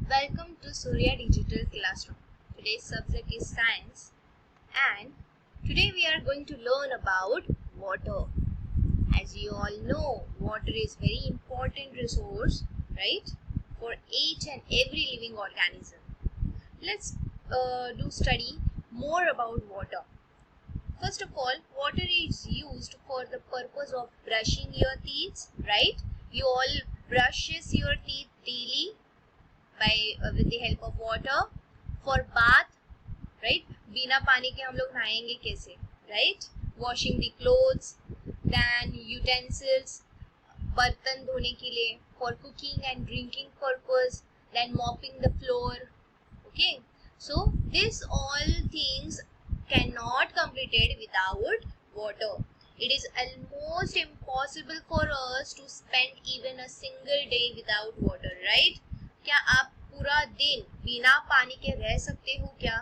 Welcome to Surya Digital Classroom. Today's subject is science and today we are going to learn about water. As you all know, water is very important resource, right? For each and every living organism. Let's do study more about water. First of all, water is used for the purpose of brushing your teeth, right? You all brushes your teeth daily with the help of water. For bath, right? बिना पानी के हम लोग नहाएंगे कैसे, right? Washing the clothes, then utensils, बर्तन धोने के लिए, for cooking and drinking purpose, then mopping the floor. Okay, so this all things cannot completed without water. It is almost impossible for us to spend even a single day without water, right? क्या आप पूरा दिन बिना पानी के रह सकते हो क्या?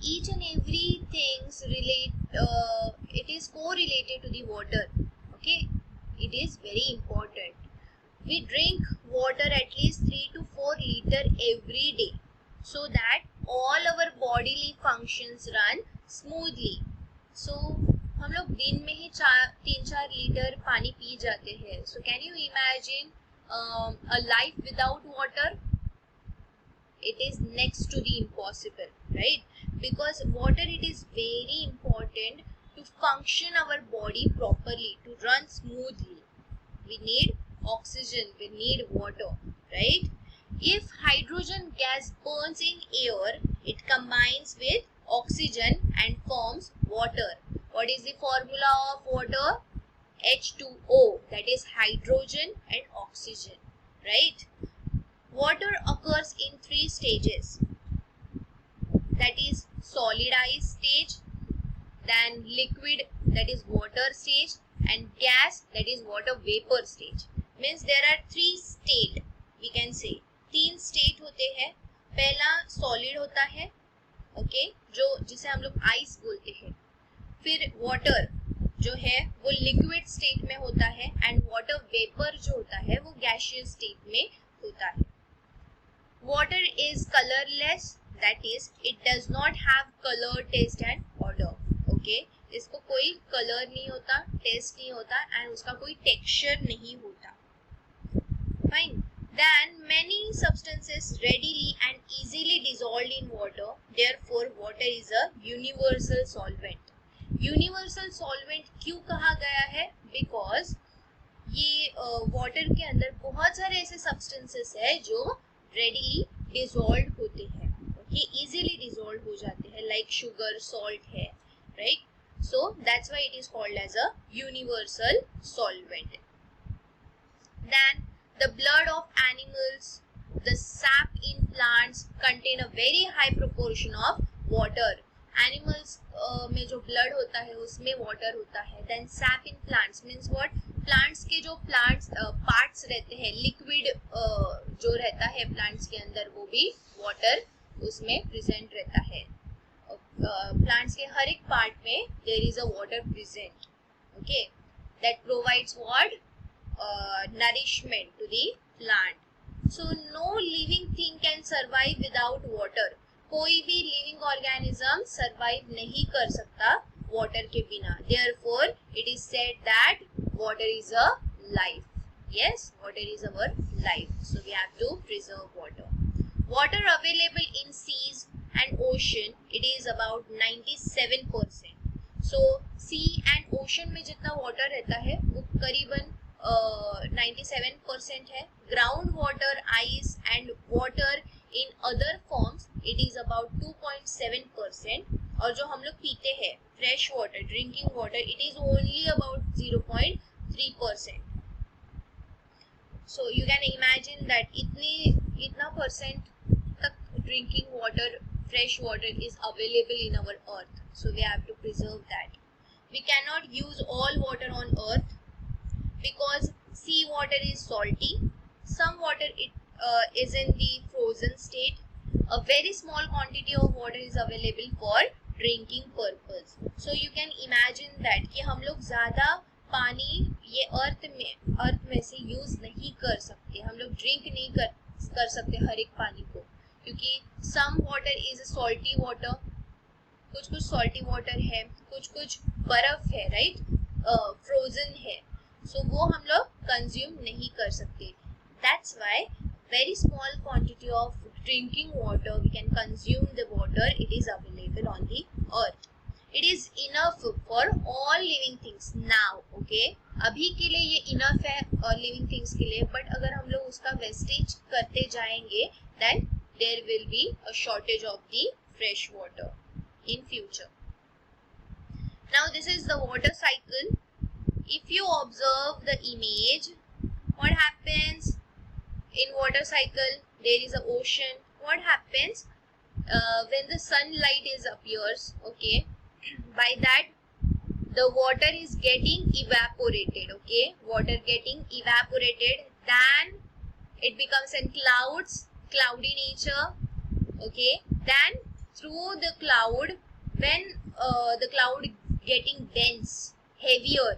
Each and every things it is correlated to the water. Okay, it is very important. We drink water at least 3 to 4 liter every day so that all our bodily functions run smoothly. So हम लोग दिन में ही 3-4 litre पानी P जाते हैं. So can you imagine a life without water? It is next to the impossible, right? Because water, it is very important to function our body properly, to run smoothly. We need oxygen, we need water, right? If hydrogen gas burns in air, it combines with oxygen and forms water. What is the formula of water? H2O, that is hydrogen and oxygen, right? Water occurs in 3 stages, that is solidized stage, then liquid, that is water stage, and gas, that is water vapor stage. Means there are 3 state, we can say 3 state होते हैं. पहला solid होता है, okay, जो जिसे हम लोग ice बोलते हैं. फिर water जो है वो लिक्विड स्टेट में होता है एंड वाटर वेपर जो होता है वो गैसियस स्टेट में होता है. Water is colourless, that is it does not have colour, taste and odour. Okay, इसको कोई कलर नहीं होता, टेस्ट नहीं होता एंड उसका कोई टेक्सचर नहीं होता. Fine. Then many substances readily and easily dissolved in water. Therefore, water is a universal solvent. Universal solvent क्यों कहा गया है? बिकॉज ये वाटर के अंदर बहुत सारे ऐसे सब्सटेंसेस है जो रेडिली डिसॉल्व होते हैं, ओके, इजीली डिसॉल्व हो जाते हैं, लाइक शुगर, सॉल्ट है, right? So that's why it is called as a universal solvent. Then the blood of animals, the sap in plants contain a very high proportion of water. Animals में जो blood होता है उसमें water होता है. Then sap in plants means what? Plants के जो plants parts रहते हैं, लिक्विड जो रहता है प्लांट्स के अंदर, वो भी वाटर उसमें प्रेजेंट रहता है. प्लांट्स के हर एक पार्ट में there is a water present, okay, that provides what? Nourishment to the plant. So no living thing can survive without water. कोई भी लिविंग ऑर्गेनिज्म सर्वाइव नहीं कर सकता वाटर के बिना. Therefore it is said that water is a life. Yes, water is our life. So we have to preserve water. Water available in seas and ocean, it is about 97%. So sea and ocean में जितना water रहता है वो करीबन 97% है. Ground water, ice and water in other forms, it is about 2.7%. और जो हम लोग पीते हैं fresh water, drinking water, it is only about 0.3%. So you can imagine that इतना परसेंट तक drinking water, fresh water is available in our earth. So we have to preserve that. We can not use all water on earth because sea water is salty. Some water is in the frozen state. A very small quantity of water is available for drinking purpose. So you can imagine that कि हम लोग ज़्यादा पानी ये अर्थ में से use नहीं कर सकते, हम लोग ड्रिंक नहीं कर कर सकते हर एक पानी को, क्योंकि some water is salty water, कुछ कुछ सॉल्टी वाटर है, कुछ कुछ बर्फ है, राइट, फ्रोजन है, सो वो हम लोग कंज्यूम नहीं कर सकते. That's why very small quantity of drinking water we can consume the water, it is available on the earth. It is enough for all living things now. Okay, अभी के लिए ये enough है all living things के लिए, but अगर हम लोग उसका wastage करते जाएंगे then there will be a shortage of the fresh water in future. Now this is the water cycle. If you observe the image, what happens in water cycle? There is an ocean. What happens when the sunlight is appears? Okay, by that the water is getting evaporated. Okay, water getting evaporated, then it becomes in clouds, cloudy nature. Okay, then through the cloud, when the cloud getting dense, heavier,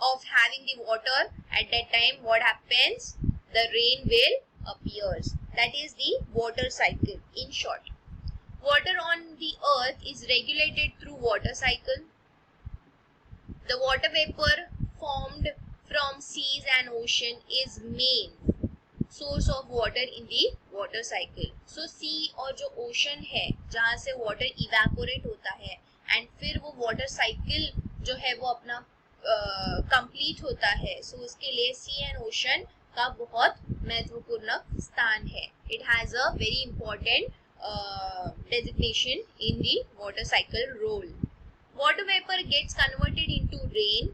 of having the water, at that time what happens, the rain will appears. That is the water cycle in short. Water on the earth is regulated through water cycle. The water vapor formed from seas and ocean is main source of water in the water cycle. So sea और जो ocean है जहाँ से water evaporate होता है and फिर वो water cycle जो है वो अपना कंप्लीट होता है, सो उसके लिए सी एंड ओशन का बहुत महत्वपूर्ण स्थान है. It has a very important designation in the water cycle role. Water vapour gets converted into rain,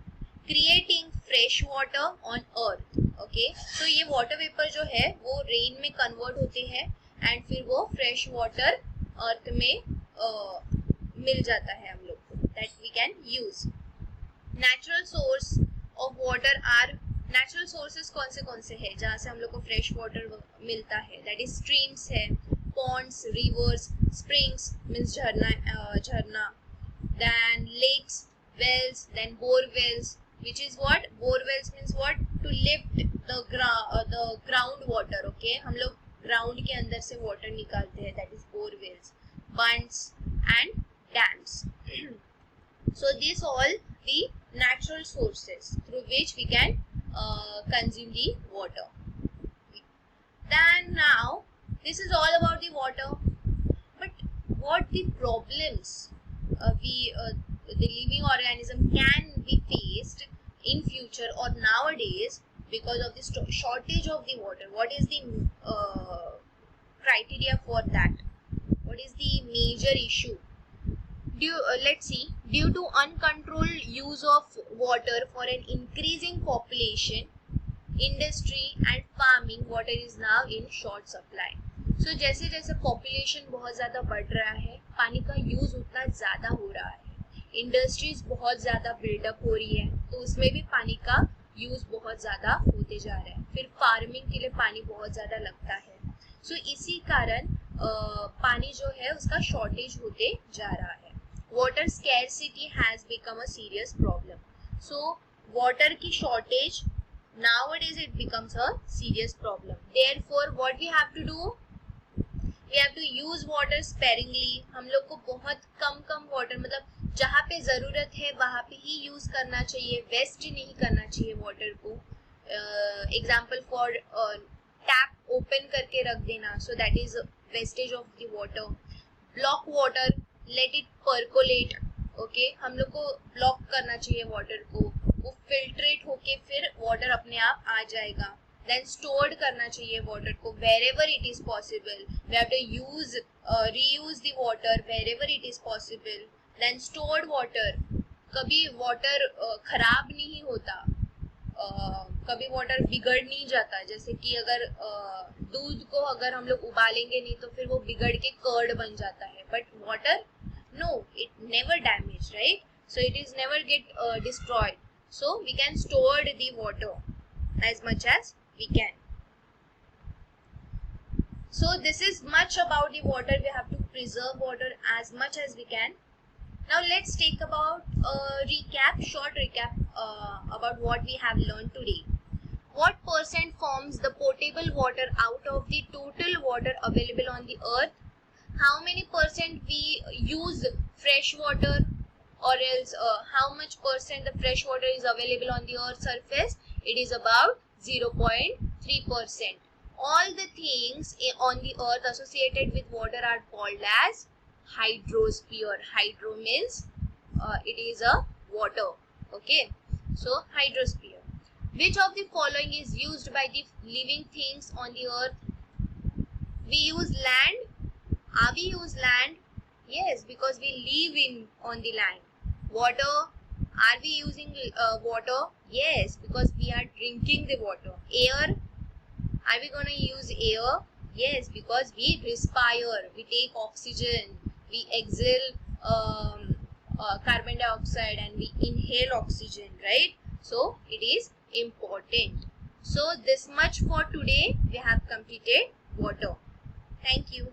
creating fresh water on earth. Okay, so ये वाटर वेपर जो है वो रेन में कन्वर्ट होते हैं एंड फिर वो फ्रेश वाटर अर्थ में मिल जाता है हम लोग को, that we can use. Natural source of water are, natural sources कौन से हैं जहाँ से हम लोग को फ्रेश वाटर मिलता है? दैट इज स्ट्रीम्स है, पॉन्ड्स, रिवर्स, स्प्रिंग्स मीन्स झरना, then lakes, wells, then borewells, which is what? Borewells means what? To lift the ground water. Okay, हम लोग ग्राउंड के अंदर से वाटर निकालते हैं, that is borewells, bunds and dams. So these all the natural sources through which we can consume the water. Then now this is all about the water, but what the problems the living organism can be faced in future or nowadays because of this shortage of the water? What is the criteria for that? What is the major issue? Let's see. Due to uncontrolled use of water for an increasing population, industry and farming, water is now in short supply. So जैसे जैसे population बहुत ज़्यादा बढ़ रहा है, पानी का use उतना ज़्यादा हो रहा है, इंडस्ट्रीज बहुत ज़्यादा बिल्डअप हो रही है, तो उसमें भी पानी का यूज़ बहुत ज़्यादा होते जा रहा है. फिर फार्मिंग के लिए पानी बहुत ज़्यादा लगता है, सो इसी कारण पानी जो है उसका शॉर्टेज होते जा रहा है. Water scarcity has become a serious problem. So water की shortage nowadays it becomes a serious problem. Therefore what we have to do, we have to use water sparingly. हम लोग को बहुत कम वाटर, मतलब जहाँ पे ज़रूरत है वहाँ पे ही यूज़ करना चाहिए, वेस्ट नहीं करना चाहिए वाटर को. एग्जाम्पल फॉर टैप ओपन करके रख देना, so that is wastage of the water. Block water, let it percolate. Okay, हम लोग को ब्लॉक करना चाहिए वाटर को, वो फिल्ट्रेट होके फिर वाटर अपने आप आ जाएगा. देन स्टोर्ड करना चाहिए वाटर को wherever it is possible. We have to use reuse the water wherever it is possible. Then stored water, कभी वाटर खराब नहीं होता, कभी वाटर बिगड़ नहीं जाता. जैसे कि अगर दूध को अगर हम लोग उबालेंगे नहीं तो फिर वो बिगड़ के कर्ड बन जाता है, but water no, it never damaged, right? So it is never get destroyed. So we can store the water as much as we can. So this is much about the water. We have to preserve water as much as we can. Now let's take about a recap, short recap about what we have learned today. What percent forms the potable water out of the total water available on the earth? How many percent we use fresh water, or else how much percent the fresh water is available on the earth's surface? It is about 0.3%. All the things on the earth associated with water are called as hydrosphere. Hydro means it is a water. Okay, so hydrosphere. Which of the following is used by the living things on the earth? We use land. Are we use land? Yes, because we live in on the land. Water. Are we using water? Yes, because we are drinking the water. Air. Are we going to use air? Yes, because we respire. We take oxygen. We exhale carbon dioxide and we inhale oxygen, right? So it is important. So this much for today. We have completed water. Thank you.